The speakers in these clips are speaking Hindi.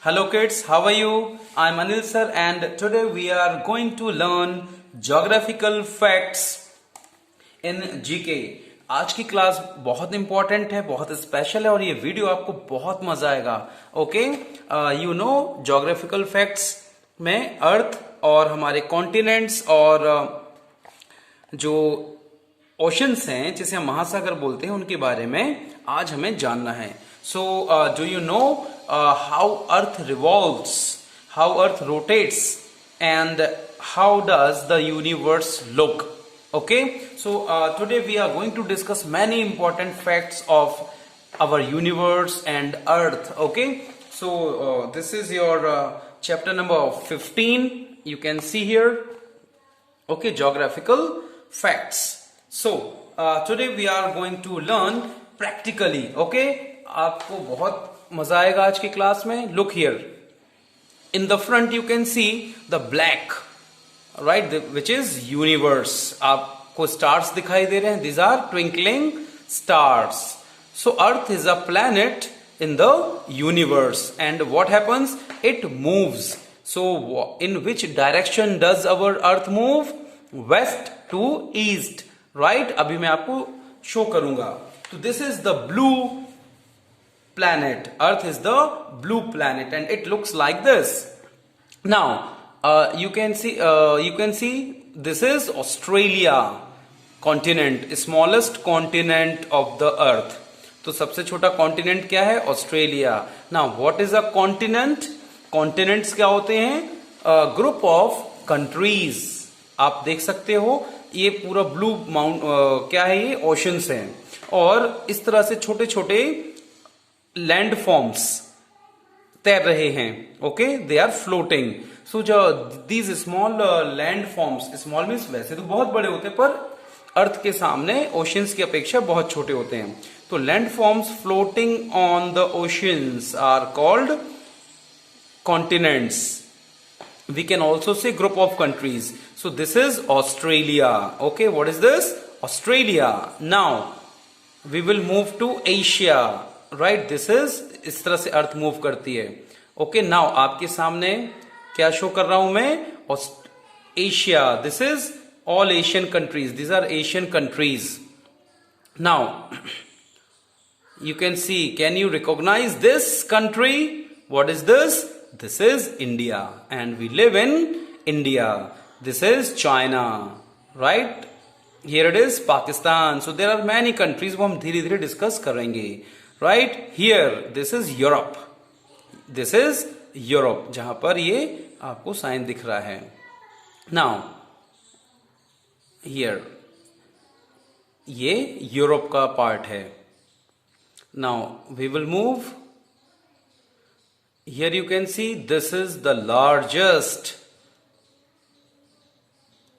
Hello kids, how are you? I'm Anil sir and today we are going to learn geographical facts in GK. आज की क्लास बहुत इंपॉर्टेंट है, बहुत स्पेशल है और ये वीडियो आपको बहुत मजा आएगा. Okay, you know geographical facts में अर्थ और हमारे कॉन्टिनेंट्स और जो ओशंस हैं जिसे हम महासागर बोलते हैं उनके बारे में आज हमें जानना है. So, do you know how Earth revolves, how Earth rotates, and how does the universe look? Okay, so today we are going to discuss many important facts of our universe and Earth. Okay, so this is your chapter number 15. You can see here. Okay, geographical facts. So today we are going to learn practically. Okay. आपको बहुत मजा आएगा आज की क्लास में. Look here in the front you can see the black, right, which is universe. आपको स्टार्स दिखाई दे रहे हैं. These are twinkling stars. So earth is a planet in the universe and what happens, it moves. So in which direction does our earth move? West to east, right. अभी मैं आपको शो करूंगा. तो this is the blue planet. Earth is the blue planet and it looks like this. Now you can see this is Australia continent, smallest continent of the earth. तो सबसे छोटा कॉन्टिनेंट क्या है? Australia. Now what is a continent? Continents क्या होते हैं? Group of countries. आप देख सकते हो ये पूरा ब्लू माउंट क्या है? ये ओशंस हैं और इस तरह से छोटे छोटे लैंड फॉर्म्स तैर रहे हैं. Okay, they are floating. So जो these small land forms, small means वैसे तो बहुत बड़े होते हैं पर अर्थ के सामने ओशंस की अपेक्षा बहुत छोटे होते हैं. तो land forms floating on the oceans are called continents. We can also say group of countries. So this is Australia. Okay, what is this? Australia. Now we will move to Asia. Right, this is, इस तरह से अर्थ मूव करती है. ओके, नाउ आपके सामने क्या शो कर रहा हूं मैं? Asia. This is all Asian countries. This are Asian countries. Now you can see, can you recognise this country? What is this? This is India and we live in India. This is China, right. Here it is Pakistan. So there are many countries, वो हम धीरे धीरे डिस्कस करेंगे. Right, here this is Europe. This is Europe जहां पर ये आपको साइन दिख रहा है. नाउ हियर ये यूरोप का पार्ट है. Now we will move. Here you can see this is the largest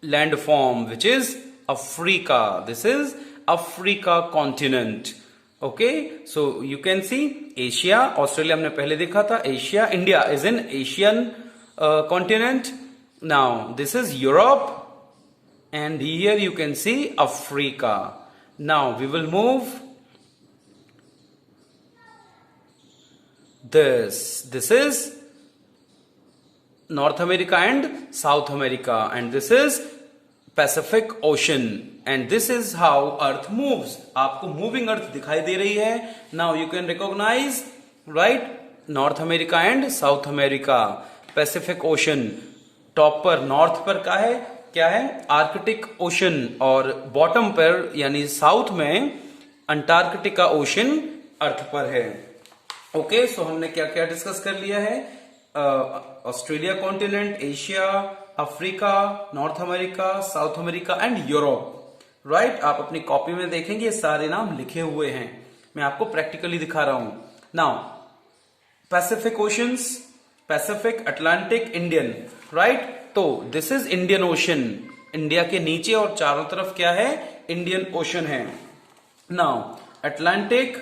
land form which is Africa. This is Africa continent. Okay, so you can see Asia. Australia हमने पहले देखा था. Asia, India is in Asian continent. Now this is Europe and here you can see Africa. Now we will move this is North America and South America and this is Pacific ocean and this is how earth moves. आपको मूविंग अर्थ दिखाई दे रही है. Now you can recognise, right, North America and South America. Pacific Ocean top पर, नॉर्थ पर क्या है? आर्कटिक ओशन और बॉटम पर यानी साउथ में अंटार्कटिका ओशन अर्थ पर है. ओके, सो हमने क्या क्या डिस्कस कर लिया है? Australia continent, Asia, Africa, north America, south America and Europe. Right, आप अपनी कॉपी में देखेंगे ये सारे नाम लिखे हुए हैं. मैं आपको प्रैक्टिकली दिखा रहा हूं. Now Pacific oceans, Pacific, Atlantic, Indian. Right, तो this is Indian ocean. India के नीचे और चारों तरफ क्या है? इंडियन ओशन है. Now Atlantic,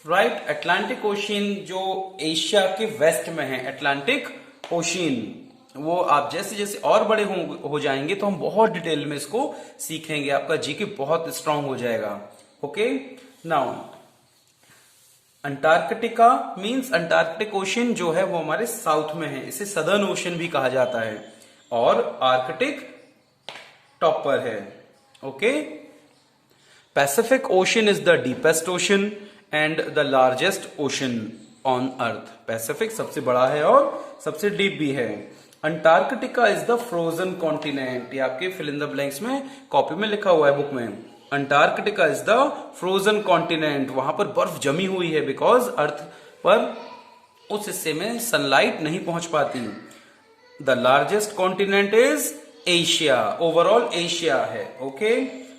right, Atlantic ocean जो एशिया के वेस्ट में है. अटलांटिक ओशन वो आप जैसे जैसे और बड़े हो जाएंगे तो हम बहुत डिटेल में इसको सीखेंगे. आपका जीके बहुत स्ट्रांग हो जाएगा. Okay, now Antarctica means Antarctic ocean जो है वो हमारे साउथ में है, इसे सदर्न ओशन भी कहा जाता है, और आर्कटिक टॉप पर है। Okay, Pacific ocean is the deepest ocean and the largest ocean on earth. Pacific सबसे बड़ा है और सबसे डीप भी है। Antarctica is the frozen continent, ये आपके फिल इन द ब्लैंक्स में कॉपी में लिखा हुआ है बुक में। Antarctica is the frozen continent, वहां पर बर्फ जमी हुई है बिकॉज अर्थ पर उस हिस्से में सनलाइट नहीं पहुंच पाती। The largest continent is Asia, overall Asia है। Okay,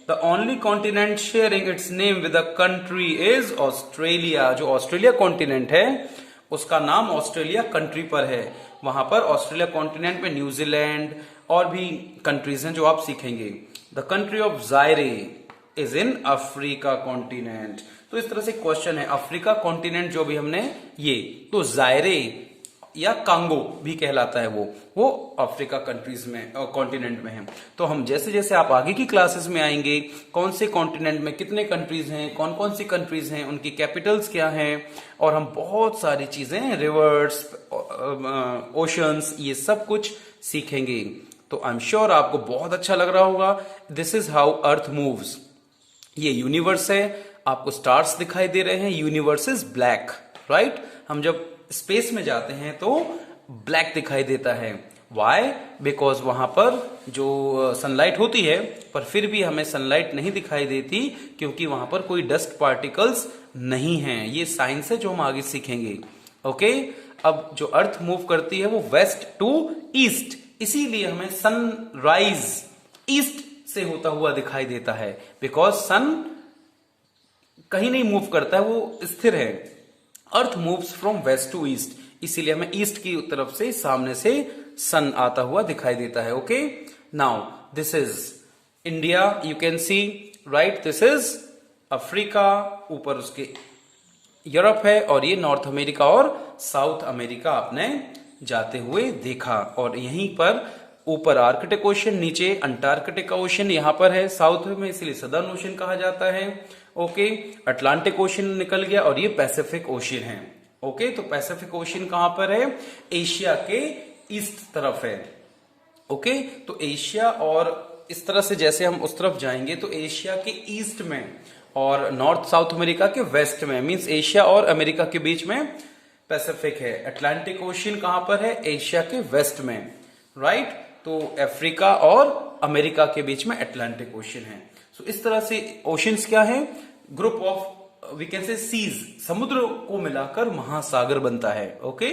the only continent sharing its name with a country is Australia. जो ऑस्ट्रेलिया कॉन्टिनेंट है उसका नाम ऑस्ट्रेलिया कंट्री पर है। वहां पर ऑस्ट्रेलिया कॉन्टिनेंट में न्यूजीलैंड और भी कंट्रीज हैं जो आप सीखेंगे। The country of जायरे is in Africa continent. तो इस तरह से क्वेश्चन है, अफ्रीका कॉन्टिनेंट जो भी हमने ये, तो जायरे या कांगो भी कहलाता है वो अफ्रीका कंट्रीज में कॉन्टिनेंट में है। तो हम जैसे जैसे आप आगे की क्लासेस में आएंगे, कौन से कॉन्टिनेंट में कितने कंट्रीज हैं, कौन कौन सी कंट्रीज हैं, उनकी कैपिटल्स क्या हैं, और हम बहुत सारी चीजें, रिवर्स, ओशंस, ये सब कुछ सीखेंगे। तो आई एम श्योर आपको बहुत अच्छा लग रहा होगा। This is how earth moves. ये यूनिवर्स है, आपको स्टार्स दिखाई दे रहे हैं, यूनिवर्स इज ब्लैक, राइट। हम जब स्पेस में जाते हैं तो ब्लैक दिखाई देता है। वाई? बिकॉज वहां पर जो सनलाइट होती है, पर फिर भी हमें सनलाइट नहीं दिखाई देती क्योंकि वहां पर कोई डस्ट पार्टिकल्स नहीं है। ये साइंस है जो हम आगे सीखेंगे। ओके, अब जो अर्थ मूव करती है वो वेस्ट टू ईस्ट, इसीलिए हमें सनराइज ईस्ट से होता हुआ दिखाई देता है, बिकॉज सन कहीं नहीं मूव करता है, वो स्थिर है। Earth moves from west to east, इसीलिए हमें ईस्ट की तरफ से सामने से सन आता हुआ दिखाई देता है। Okay, now this is India, you can C, right. This is Africa, ऊपर उसके यूरोप है, और ये नॉर्थ अमेरिका और साउथ अमेरिका आपने जाते हुए देखा। और यहीं पर ऊपर आर्कटिक ओशन, नीचे अंटार्कटिक ओशन यहां पर है साउथ में, इसलिए सदर्न ओशन कहा जाता है। ओके, अटलांटिक ओशन निकल गया और ये पैसिफिक ओशन है। ओके, तो पैसिफिक ओशन कहां पर है? एशिया के ईस्ट तरफ है। ओके, तो एशिया, और इस तरह से जैसे हम उस तरफ जाएंगे तो एशिया के ईस्ट में और नॉर्थ साउथ अमेरिका के वेस्ट में, मींस एशिया और अमेरिका के बीच में पैसिफिक है। अटलांटिक ओशन कहां पर है? एशिया के वेस्ट में, राइट। तो अफ्रीका और अमेरिका के बीच में अटलांटिक ओशन है। सो इस तरह से ओशंस क्या है? Group of, we can say seas, समुद्र को मिलाकर महासागर बनता है। ओके,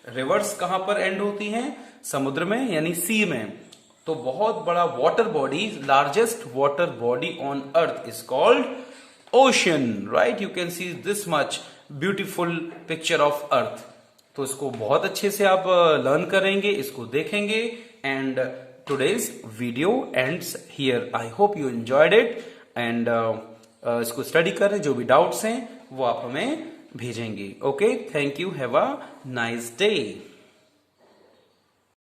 रिवर्स कहां पर एंड होती हैं? समुद्र में, यानी सी में। तो बहुत बड़ा water body, largest water body on earth is called ocean, right. You can see this much beautiful picture of earth. तो इसको बहुत अच्छे से आप लर्न करेंगे, इसको देखेंगे, and today's video ends here. I hope you enjoyed it, and इसको स्टडी करें, जो भी डाउट्स हैं वो आप हमें भेजेंगे। Okay, thank you, have a nice day.